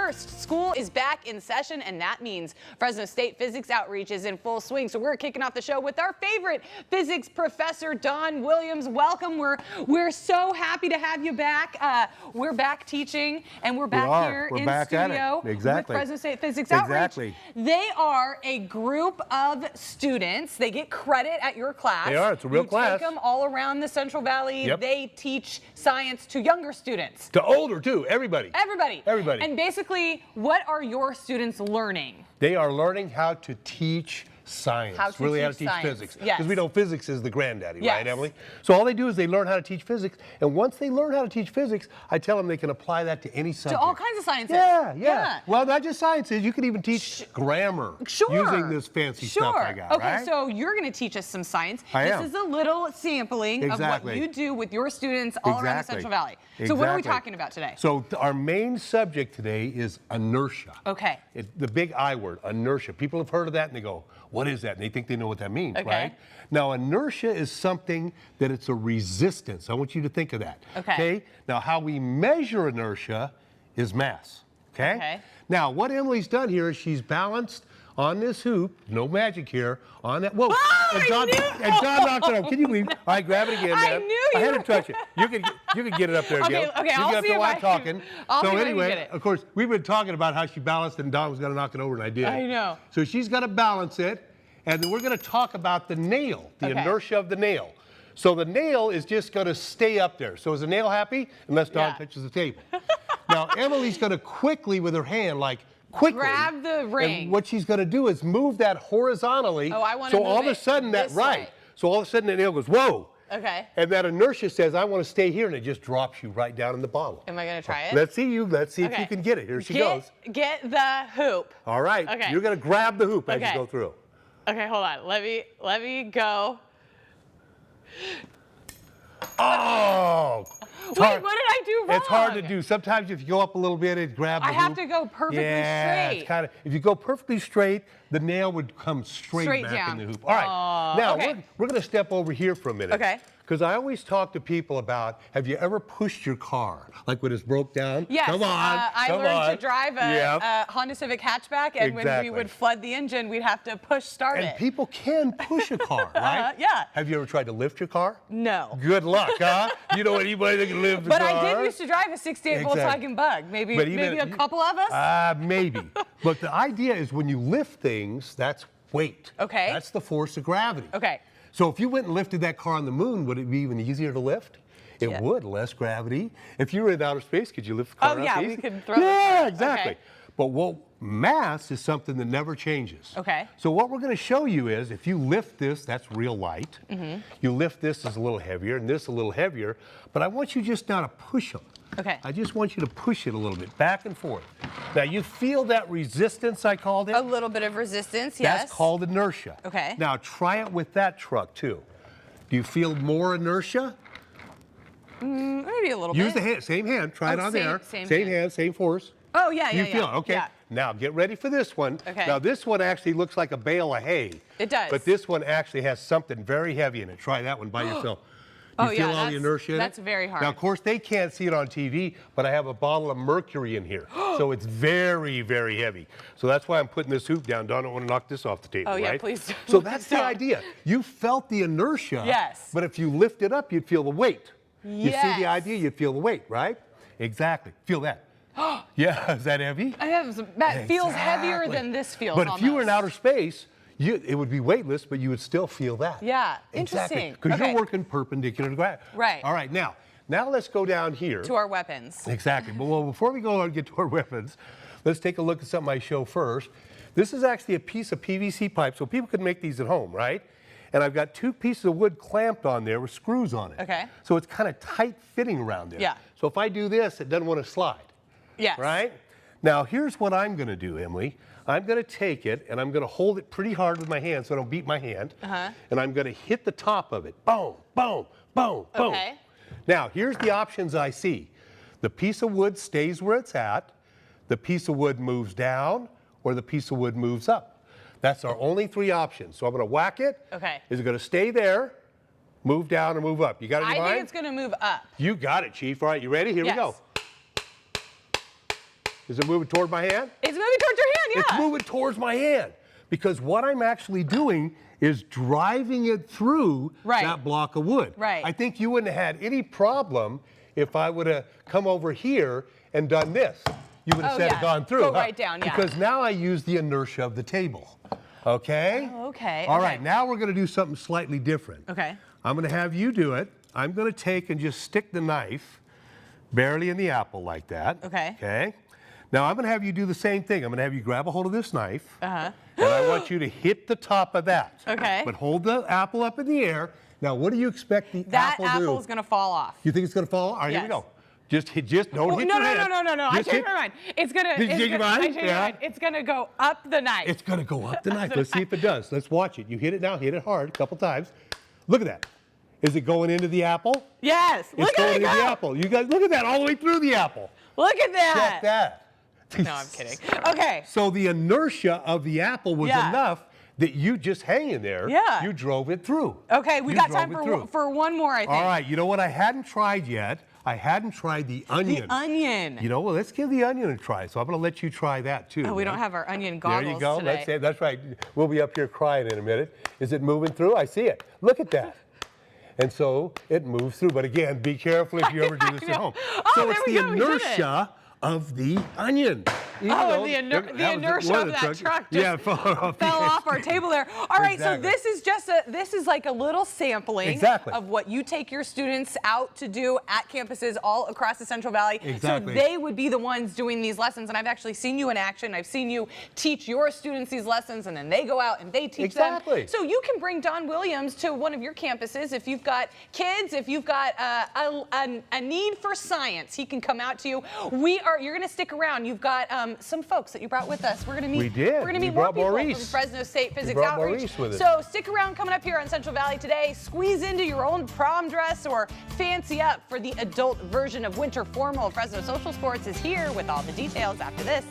1st, school is back in session, and that means Fresno State Physics Outreach is in full swing. So we're kicking off the show with our favorite physics professor, Don Williams. Welcome. We're so happy to have you back. We're back teaching, and we're back here in studio with Fresno State Physics Outreach. They are a group of students. They get credit at your class. They are. It's a real class. You take them all around the Central Valley. Yep. They teach science to younger students. To older, too. Everybody. Everybody. And basically, what are your students learning? They are learning how to teach science. How to teach physics. Yes. Because we know physics is the granddaddy, right, Emily? So all they do is they learn how to teach physics, and once they learn how to teach physics, I tell them they can apply that to any subject. To all kinds of sciences. Yeah. Well, not just sciences. You can even teach grammar using this fancy stuff I got, Okay, so you're going to teach us some science. This is a little sampling of what you do with your students all around the Central Valley. So what are we talking about today? So our main subject today is inertia. Okay. The big I word, inertia. People have heard of that and they go, what is that? And they think they know what that means, right? Now, inertia is something that it's a resistance. I want you to think of that. Okay. Now, how we measure inertia is mass. Okay. Now, what Emily's done here is she's balanced on this hoop, no magic here, on that. Whoa! Oh, and Don knocked it off. Can you believe? All right, grab it again, man. I knew you. I had to touch it. You can get it up there again. Okay, I'll see if I can. So anyway, of course, we've been talking about how she balanced and Don was going to knock it over, and I did. I know. So she's got to balance it, and then we're going to talk about the nail, the inertia of the nail. So the nail is just going to stay up there. So is the nail happy? Unless Don touches the table. Now, Emily's going to quickly, with her hand, quickly grab the ring. And what she's going to do is move that horizontally. Oh, I want to move it. So all of a sudden So all of a sudden the nail goes, whoa. Okay. And that inertia says, I want to stay here, and it just drops you right down in the bottle. Am I going to try it? Let's see if you can get it. Here she goes. Get the hoop. All right. Okay. You're going to grab the hoop as you go through. Okay, hold on. Let me go. Oh. Wait, what did I do wrong? It's hard to do. Sometimes if you go up a little bit, it grabs the hoop. I have to go perfectly straight. It's if you go perfectly straight, the nail would come straight back down in the hoop. All right. Now, we're going to step over here for a minute. Okay. Because I always talk to people about, have you ever pushed your car? Like when it's broke down? Yes. Come on. I learned to drive a Honda Civic hatchback, and when we would flood the engine, we'd have to push start it. And people can push a car, right? Yeah. Have you ever tried to lift your car? No. Good luck, huh? You know anybody that can lift the car? But I did used to drive a 68 Volkswagen Bug. Maybe a couple of us? Maybe. But the idea is when you lift things, that's weight. Okay. That's the force of gravity. Okay. So if you went and lifted that car on the moon, would it be even easier to lift? It would, less gravity. If you were in outer space, could you lift the car up? Oh, yeah, easy? we could throw it. Yeah, exactly. Okay. But mass is something that never changes. Okay. So what we're going to show you is if you lift this, that's real light. You lift this is a little heavier and this a little heavier, but I want you just now to push them. Okay. I just want you to push it a little bit, back and forth. Now, you feel that resistance I called it? A little bit of resistance, yes. That's called inertia. Okay. Now, try it with that truck, too. Do you feel more inertia? Maybe a little bit. Use the hand, same hand. Try it on there. Same hand, same force. Oh, yeah. You feel it, okay. Yeah. Now, get ready for this one. Okay. Now, this one actually looks like a bale of hay. It does. But this one actually has something very heavy in it. Try that one by yourself. You feel all the inertia in it? That's very hard. Now, of course, they can't see it on TV, but I have a bottle of mercury in here. So it's very, very heavy. So that's why I'm putting this hoop down. Don't want to knock this off the table, right? Yeah, please don't. So that's the idea. You felt the inertia. Yes. But if you lift it up, you'd feel the weight. Yes. You see the idea? You'd feel the weight, right? Exactly. Feel that. Yeah, is that heavy? That feels heavier than this feels. But if you were in outer space, it would be weightless, but you would still feel that. Yeah, interesting. Because you're working perpendicular to gravity. Right. All right, now let's go down here. To our weapons. Exactly. Well, before we go and get to our weapons, let's take a look at something I show first. This is actually a piece of PVC pipe, so people can make these at home, right? And I've got 2 pieces of wood clamped on there with screws on it. Okay. So it's kind of tight fitting around there. Yeah. So if I do this, it doesn't want to slide. Yes. Right? Now, here's what I'm going to do, Emily. I'm going to take it, and I'm going to hold it pretty hard with my hand so I don't beat my hand. And I'm going to hit the top of it. Boom, boom, boom, boom. Okay. Now, here's the options I see. The piece of wood stays where it's at, the piece of wood moves down, or the piece of wood moves up. That's our only 3 options. So I'm going to whack it. Okay. Is it going to stay there, move down, or move up? You got it in your mind? I think it's going to move up. You got it, Chief. All right, you ready? Here we go. Is it moving toward my hand? It's moving towards your hand, yeah. It's moving towards my hand. Because what I'm actually doing is driving it through that block of wood. Right. I think you wouldn't have had any problem if I would have come over here and done this. You would have said it gone through. Go right down, yeah. Because now I use the inertia of the table. Okay? Oh, okay. All right, now we're going to do something slightly different. Okay. I'm going to have you do it. I'm going to take and just stick the knife barely in the apple like that. Okay. Okay? Now I'm going to have you do the same thing. I'm going to have you grab a hold of this knife. And I want you to hit the top of that. Okay. But hold the apple up in the air. Now, what do you expect the apple to do? That apple's going to fall off. You think it's going to fall? All right, here we go. Just don't hit your hand. No. I changed my mind. It's going to. Did you change your mind? It's going to go up the knife. It's going to go up the knife. Let's see if it does. Let's watch it. You hit it now. Hit it hard a couple times. Look at that. Is it going into the apple? Yes. It's going into the apple. You guys, look at that, all the way through the apple. Look at that. Check that. No, I'm kidding. Okay. So the inertia of the apple was enough that you just hanging there, you drove it through. Okay, we got time for one more, I think. All right, you know what I hadn't tried yet? I hadn't tried the onion. The onion. You know, well, let's give the onion a try. So I'm going to let you try that too. Oh, we don't have our onion goggles There you go. today. That's right. We'll be up here crying in a minute. Is it moving through? I see it. Look at that. And so it moves through. But again, be careful if you ever do this at home. So it's the inertia of the onion. The inertia of that truck just fell off our table there. All right, so this is like a little sampling of what you take your students out to do at campuses all across the Central Valley. So they would be the ones doing these lessons. And I've actually seen you in action. I've seen you teach your students these lessons, and then they go out and they teach them. So you can bring Don Williams to one of your campuses if you've got kids, if you've got a need for science. He can come out to you. You're going to stick around. You've got some folks that you brought with us. We're going to meet. We're going to meet more people from Fresno State Physics Outreach. So stick around. Coming up here on Central Valley today. Squeeze into your own prom dress or fancy up for the adult version of winter formal. Fresno Social Sports is here with all the details after this.